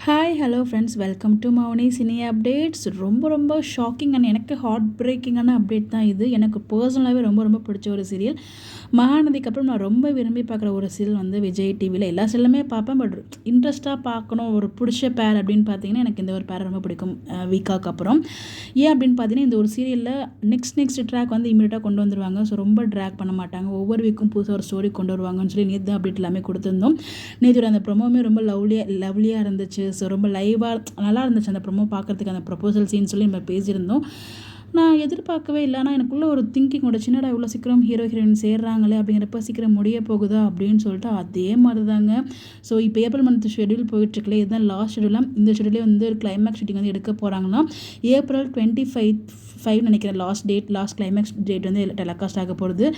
Hi hello friends, welcome to Mouni cine updates. ரொம்ப shocking and எனக்கு heart பிரேக்கிங்கான update தான் இது. எனக்கு பர்சனலாகவே ரொம்ப பிடிச்ச ஒரு சீரியல். மகாநதிக்கு அப்புறம் நான் ரொம்ப விரும்பி பார்க்குற ஒரு சீரியல் வந்து விஜய் டிவியில் எல்லா சீரியலுமே பார்ப்பேன். பட் இன்ட்ரெஸ்ட்டாக பார்க்கணும் ஒரு பிடிச்ச பேர் அப்படின்னு பார்த்தீங்கன்னா எனக்கு இந்த ஒரு பேர் ரொம்ப பிடிக்கும். வீக்காக்கு அப்புறம் ஏன் அப்படின்னு பார்த்தீங்கன்னா இந்த ஒரு சீரியலில் நெக்ஸ்ட் ட்ராக் வந்து இமீடியட்டாக கொண்டு வந்துடுவாங்க. ஸோ ரொம்ப ட்ராக் பண்ண மாட்டாங்க. ஒவ்வொரு வீக்கும் புதுசாக ஒரு ஸ்டோரி கொண்டு வருவாங்கன்னு சொல்லி நேற்று அப்டேட் எல்லாமே கொடுத்துருந்தோம். நேற்று அந்த ப்ரொமோவுமே ரொம்ப லவ்லியாக இருந்துச்சு. ஸோ ரொம்ப லைவாக நல்லா இருந்துச்சு அந்த ப்ரொமோ பார்க்குறதுக்கு. அந்த ப்ரொபோசல் சீன் சொல்லி நம்ம பேசியிருந்தோம். நான் எதிர்பார்க்கவே இல்லை. ஆனால் எனக்குள்ளே ஒரு திங்கிங்கோட சின்னடா இவ்வளோ சீக்கிரம் ஹீரோயின் சேர்றாங்களே அப்படிங்கிறப்ப சீக்கிரம் முடிய போகுதா அப்படின்னு சொல்லிட்டு அதே மாதிரி தாங்க. ஸோ இப்போ ஏப்ரல் மந்த் ஷெடியூல் போயிட்டுருக்குல, இதுதான் லாஸ்ட் ஷெடியூலாம். இந்த ஷெடியூலே வந்து ஒரு கிளைமேக்ஸ் ஷூட்டிங் வந்து எடுக்க போகிறாங்கன்னா ஏப்ரல் 25 நினைக்கிறேன் லாஸ்ட் கிளைமேக்ஸ் டேட் வந்து டெலிகாஸ்ட் ஆக போகிறது.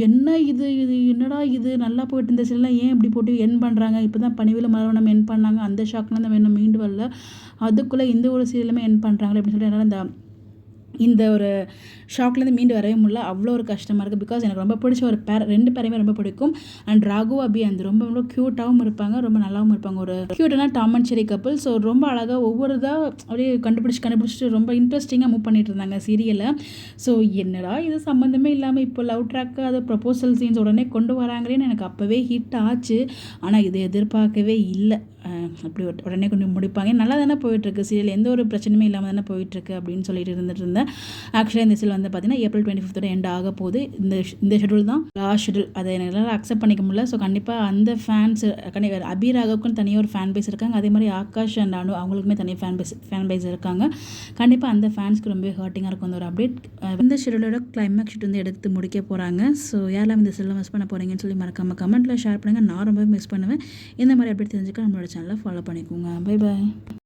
என்னடா இது நல்லா போயிட்டு இருந்த சீரியல்லாம் ஏன் இப்படி போட்டு என் பண்ணுறாங்க? இப்போ தான் பணிவில் மறுவனம் என் பண்ணாங்க. அந்த ஷாக்லாம் தான் வேணும் மீண்டு வரல. அதுக்குள்ளே இந்த ஒரு சீரியலுமே என் பண்ணுறாங்களே அப்படின்னு சொல்லிட்டு என்னால் இந்த ஒரு ஷாக்லேருந்து மீண்டு வரவே முடியல. அவ்வளோ ஒரு கஷ்டமாக இருக்குது. பிகாஸ் எனக்கு ரொம்ப பிடிச்ச ஒரு பேர், 2 பேரையுமே ரொம்ப பிடிக்கும். அண்ட் ராகு அபி அந்த ரொம்ப க்யூட்டாகவும் இருப்பாங்க, ரொம்ப நல்லாவும் இருப்பாங்க. ஒரு க்யூட்டான டாம் அண்ட் செரி கப்பிள். ஸோ ரொம்ப அழகாக ஒவ்வொரு இதாக அப்படியே கண்டுபிடிச்சிட்டு ரொம்ப இன்ட்ரெஸ்டிங்காக மூவ் பண்ணிட்டு இருந்தாங்க சீரியலை. ஸோ என்னடா இது சம்மந்தமே இல்லாமல் இப்போ லவ் ட்ராக்கு அது ப்ரப்போசல் சீன்ஸ் உடனே கொண்டு வராங்களேன்னு எனக்கு அப்போவே ஹிட் ஆச்சு. ஆனால் இதை எதிர்பார்க்கவே இல்லை. அப்படி உடனே கொண்டு முடிப்பாங்க. நல்லா தானே போயிட்டுருக்கு சீரியல், எந்த ஒரு பிரச்சனையுமே இல்லாமல் தானே போயிட்டுருக்கு அப்படின்னு சொல்லிட்டு இருந்தேன். ஆக்சுவலாக இந்த சீரியல் வந்து பார்த்தீங்கன்னா ஏப்ரல் 25 எண்ட் ஆக போகுது. இந்த ஷெடியூல் தான் லாஸ்ட் ஷெடியூல். அதை என்னால் அக்செப்ட் பண்ணிக்க முடியல. ஸோ கண்டிப்பாக அந்த ஃபேன்ஸ் அபி ராகவுக்குன்னு தனியாக ஒரு ஃபேன் பேஸ் இருக்காங்க. அதே மாதிரி ஆகாஷ் அண்ட் அனு அவங்களுக்குமே தனியாக ஃபேன் பேஸ் இருக்காங்க. கண்டிப்பாக அந்த ஃபேன்ஸ்க்கு ரொம்ப ஹர்ட்டிங்காக இருக்கும் அந்த ஒரு அப்டேட். இந்த ஷெடியூலோட கிளைமேக்ஸ் ஷூட் வந்து எடுத்து முடிக்க போகிறாங்க. ஸோ யாரெல்லாம் இந்த சீரியல் மிஸ் பண்ண போகிறீங்கன்னு சொல்லி மறக்காமல் கமெண்ட்டில் ஷேர் பண்ணுங்கள். நான் ரொம்ப மிஸ் பண்ணுவேன். இந்த மாதிரி அப்டேட் தெரிஞ்சுக்க நம்மளோட சேனலை ஃபாலோ பண்ணிக்கோங்க. Bye bye.